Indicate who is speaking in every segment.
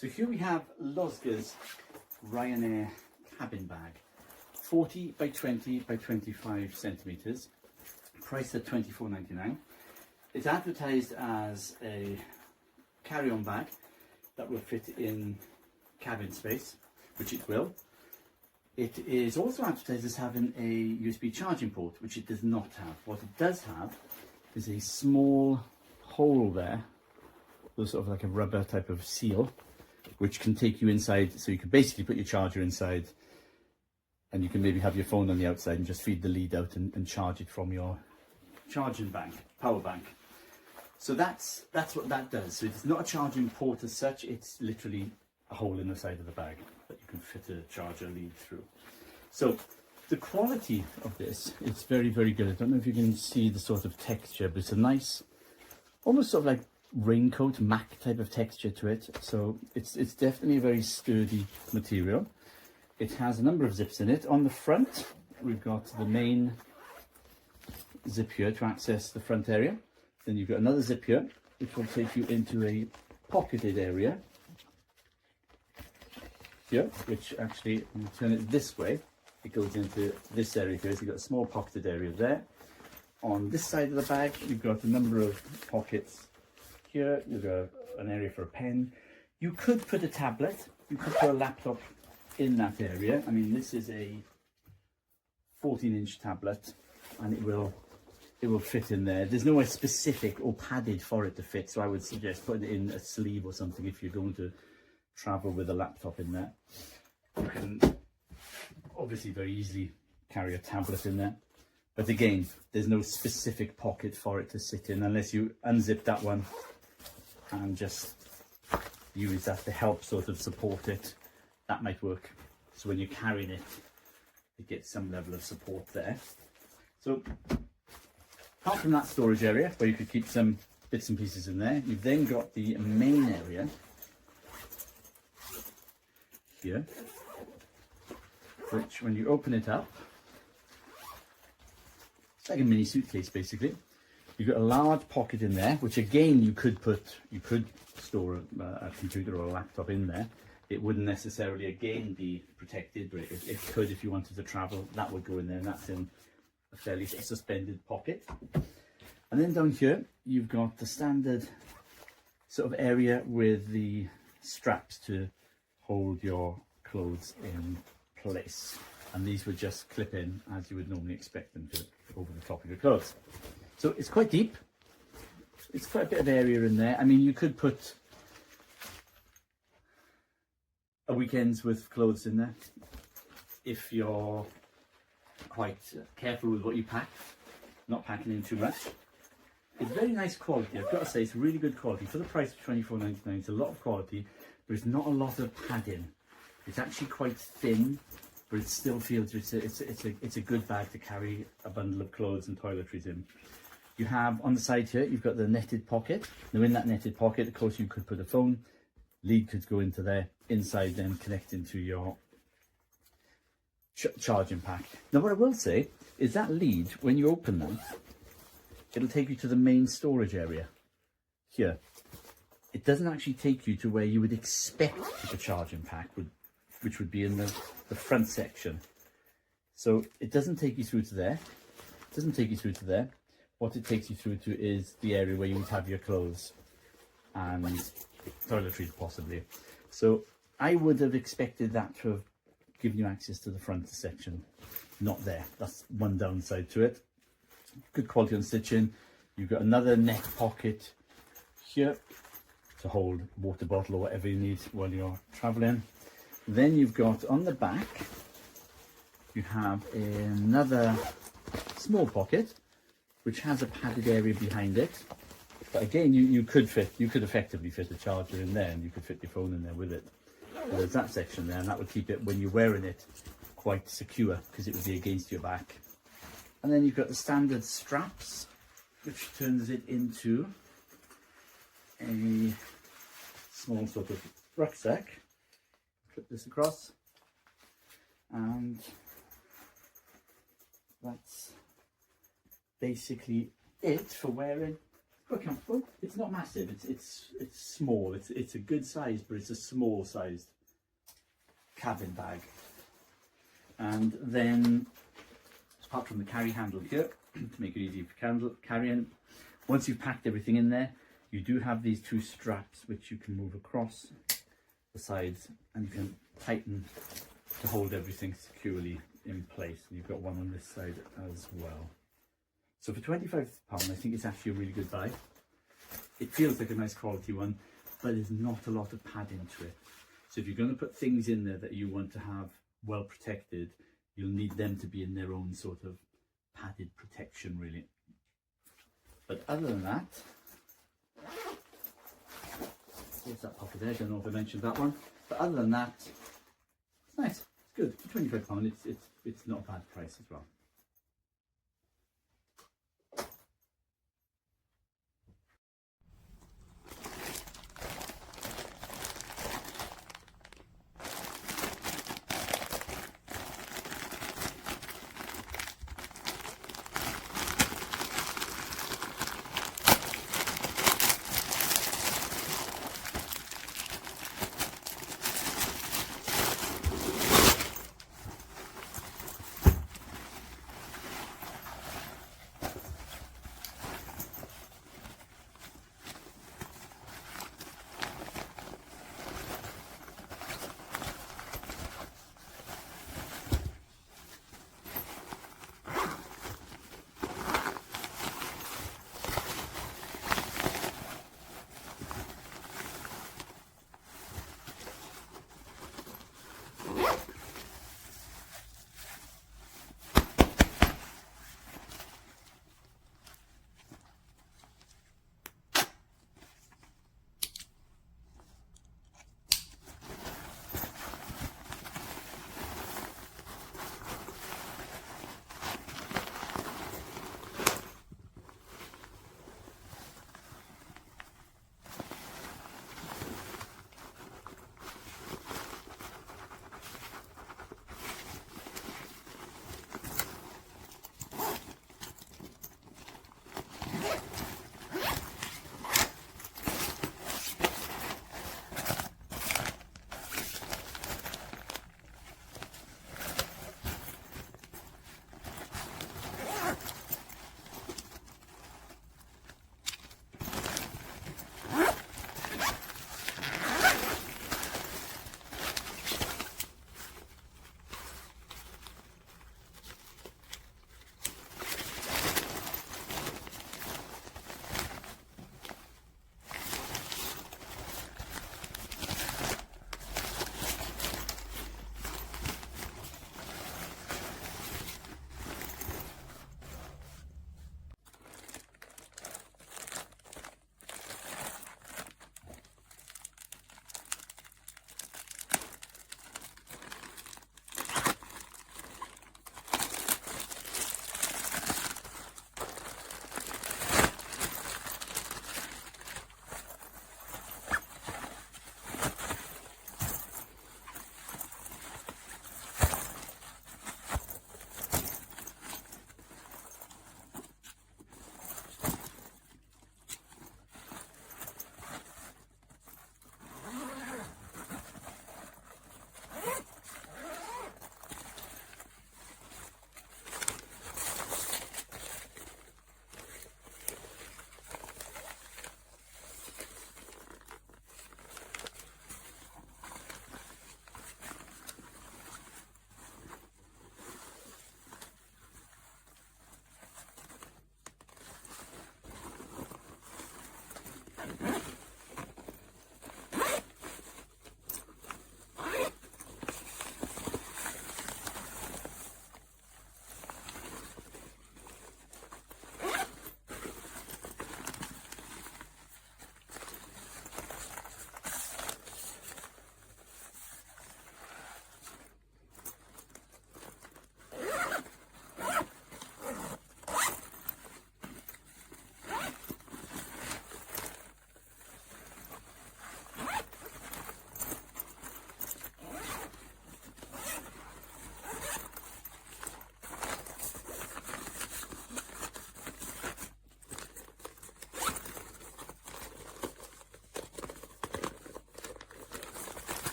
Speaker 1: So here we have Lossga's Ryanair cabin bag, 40 by 20 by 25 centimeters, priced at £24.99. It's advertised as a carry-on bag that will fit in cabin space, which it will. It is also advertised as having a USB charging port, which it does not have. What it does have is a small hole there, sort of like a rubber type of seal, which can take you inside. So you can basically put your charger inside, and you can maybe have your phone on the outside and just feed the lead out and charge it from your charging bank, power bank. So that's what that does. So it's not a charging port as such, it's literally a hole in the side of the bag that you can fit a charger lead through. So the quality of this, it's very, very good. I don't know if you can see the sort of texture, but it's a nice, almost sort of like raincoat, mac type of texture to it. So it's definitely a very sturdy material. It has a number of zips in it. On the front, we've got the main zip here to access the front area. Then you've got another zip here, which will take you into a pocketed area here, which actually, when you turn it this way, it goes into this area here. So you've got a small pocketed area there. On this side of the bag, you've got a number of pockets here. You've got an area for a pen. You could put a tablet, you could put a laptop in that area. I mean, this is a 14-inch tablet, and it will fit in there. There's nowhere specific or padded for it to fit, so I would suggest putting it in a sleeve or something if you're going to travel with a laptop in there. You can obviously very easily carry a tablet in there, but again, there's no specific pocket for it to sit in unless you unzip that one and just use that to help sort of support it. That might work. So when you're carrying it, it gets some level of support there. So apart from that storage area where you could keep some bits and pieces in there, you've then got the main area here, which when you open it up, it's like a mini suitcase basically. You've got a large pocket in there, which again you could store a computer or a laptop in there. It wouldn't necessarily again be protected, but it could if you wanted to travel. That would go in there, and that's in a fairly suspended pocket. And then down here you've got the standard sort of area with the straps to hold your clothes in place, and these would just clip in as you would normally expect them to over the top of your clothes. So it's quite deep, it's quite a bit of area in there. I mean, you could put a weekend's worth of clothes in there if you're quite careful with what you pack, not packing in too much. It's very nice quality, I've got to say. It's really good quality for the price of £24.99. It's a lot of quality, but it's not a lot of padding. It's actually quite thin, but it still feels it's a good bag to carry a bundle of clothes and toiletries in. You have on the side here, you've got the netted pocket. Now in that netted pocket, of course, you could put a phone. Lead could go into there. Inside then connect into your charging pack. Now what I will say is that lead, when you open that, it'll take you to the main storage area here. It doesn't actually take you to where you would expect the charging pack would, which would be in the front section. So it doesn't take you through to there. It doesn't take you through to there. What it takes you through to is the area where you would have your clothes and toiletries possibly. So I would have expected that to have given you access to the front section. Not there. That's one downside to it. Good quality on stitching. You've got another neck pocket here to hold a water bottle or whatever you need while you're traveling. Then you've got on the back, you have another small pocket which has a padded area behind it. But again, you could effectively fit a charger in there, and you could fit your phone in there with it. So there's that section there, and that would keep it, when you're wearing it, quite secure because it would be against your back. And then you've got the standard straps, which turns it into a small sort of rucksack. Clip this across, and that's basically it for wearing but comfortable. It's not massive. It's small. It's a good size, but it's a small sized cabin bag. And then, apart from the carry handle here to make it easy for carrying, once you've packed everything in there, you do have these two straps which you can move across the sides, and you can tighten to hold everything securely in place. And you've got one on this side as well. So for £25, I think it's actually a really good buy. It feels like a nice quality one, but there's not a lot of padding to it. So if you're going to put things in there that you want to have well protected, you'll need them to be in their own sort of padded protection, really. But other than that, there's that pocket there. I don't know if I mentioned that one. But other than that, it's nice. It's good. For £25, it's not a bad price as well.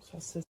Speaker 2: Ça, c'est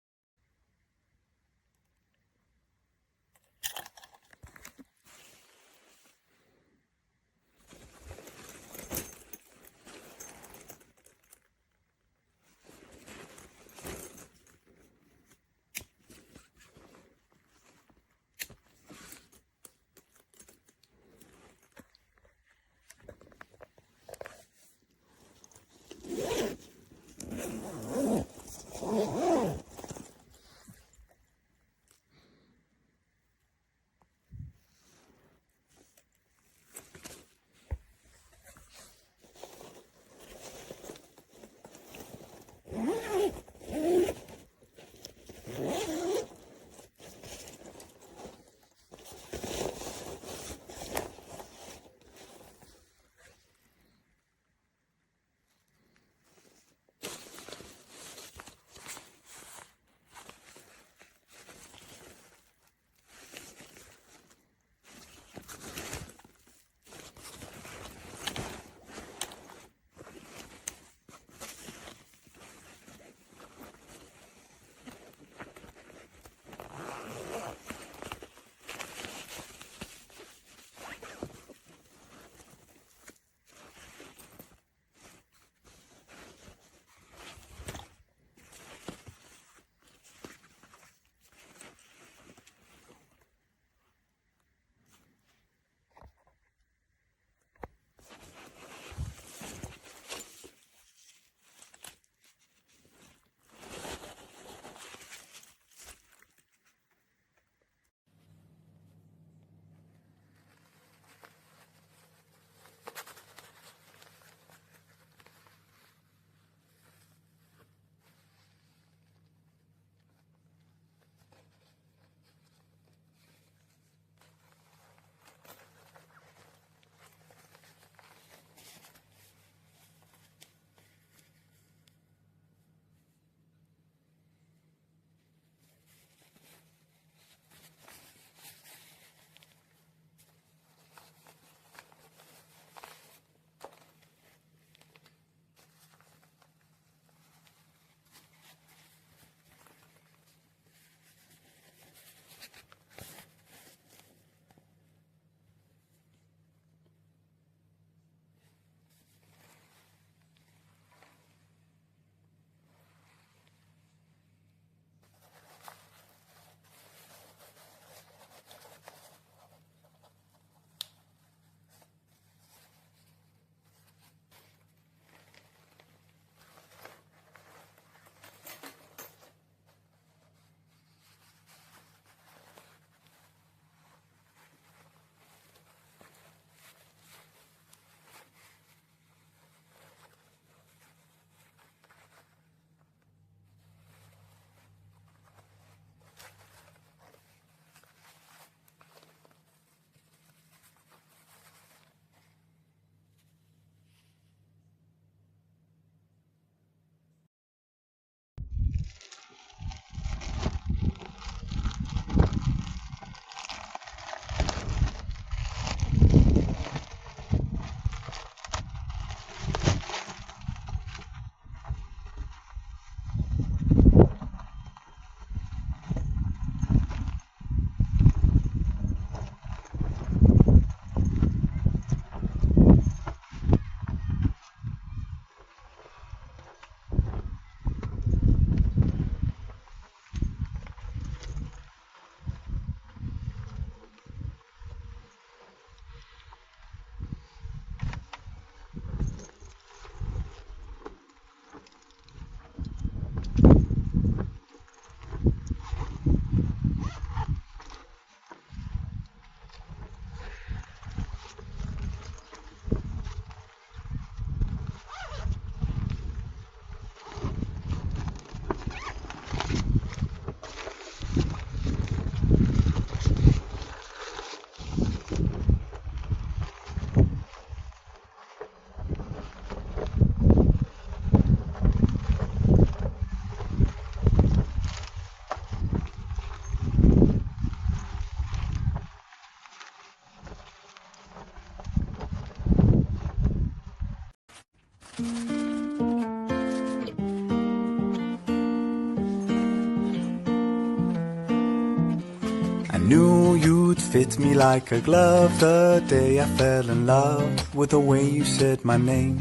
Speaker 2: knew you'd fit me like a glove the day I fell in love with the way you said my name.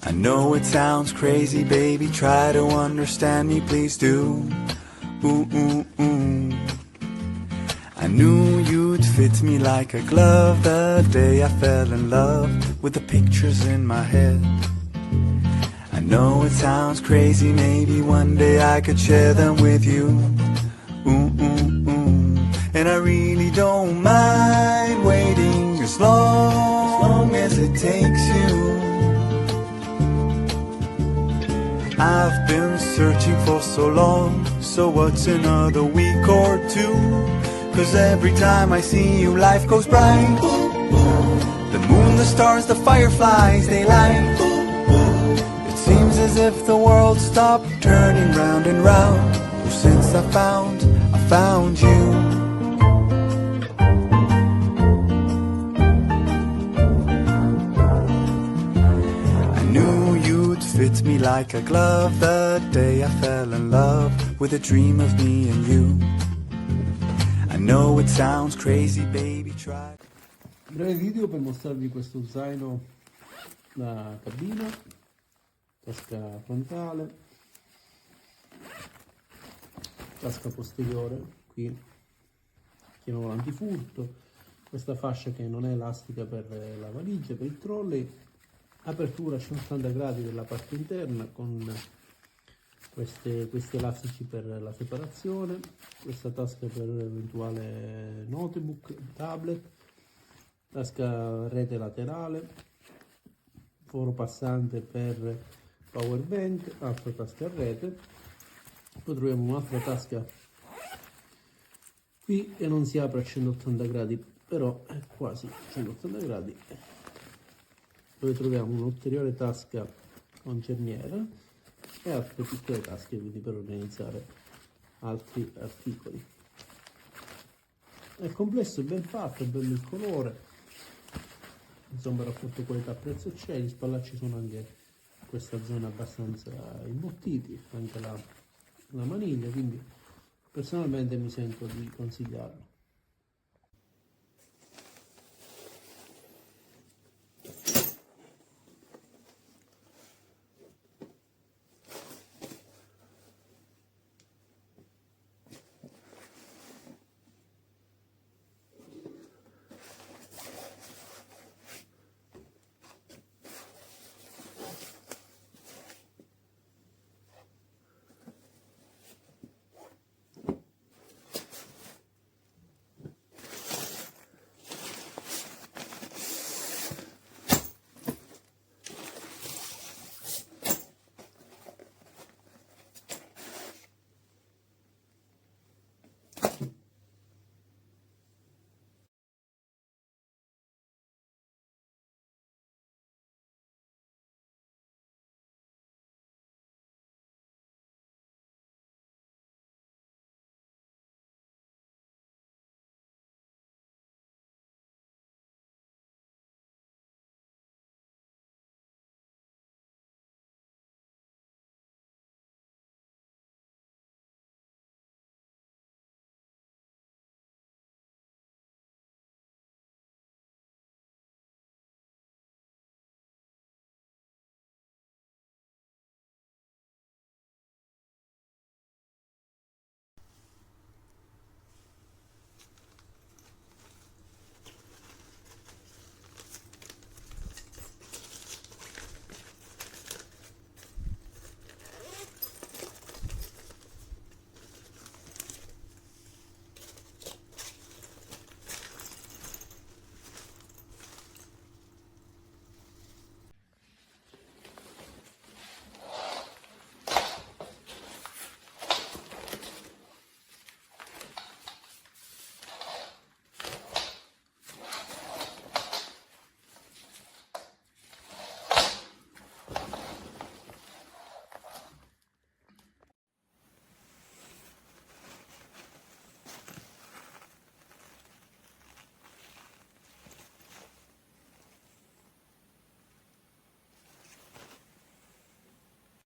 Speaker 2: I know it sounds crazy, baby, try to understand me, please do. Ooh, ooh, ooh. I knew you'd fit me like a glove the day I fell in love with the pictures in my head. I know it sounds crazy, maybe one day I could share them with you. Ooh, ooh, ooh. And I really don't mind waiting as long as it takes you. I've been searching for so long, so what's another week or two? 'Cause every time I see you, life goes bright. The moon, the stars, the fireflies, they light. It seems as if the world stopped turning round and round. Oh, since I found you. Fits me like a glove the day I fell in love with a dream of me and you. I know it sounds crazy, baby, try.
Speaker 3: Breve video per mostrarvi questo zaino da cabina, tasca frontale, tasca posteriore, qui chiamano l'antifurto, questa fascia che non è elastica per la valigia, per il trolley, apertura a 180 gradi della parte interna con questi elastici per la separazione, questa tasca per eventuale notebook, tablet, tasca rete laterale, foro passante per power bank, altra tasca a rete, poi troviamo un'altra tasca qui che non si apre a 180 gradi, però è quasi 180 gradi, dove troviamo un'ulteriore tasca con cerniera e altre piccole tasche, quindi per organizzare altri articoli. Il complesso è ben fatto, è bello il colore, insomma il rapporto qualità-prezzo c'è, gli spallacci sono anche in questa zona abbastanza imbottiti, anche la maniglia, quindi personalmente mi sento di consigliarlo.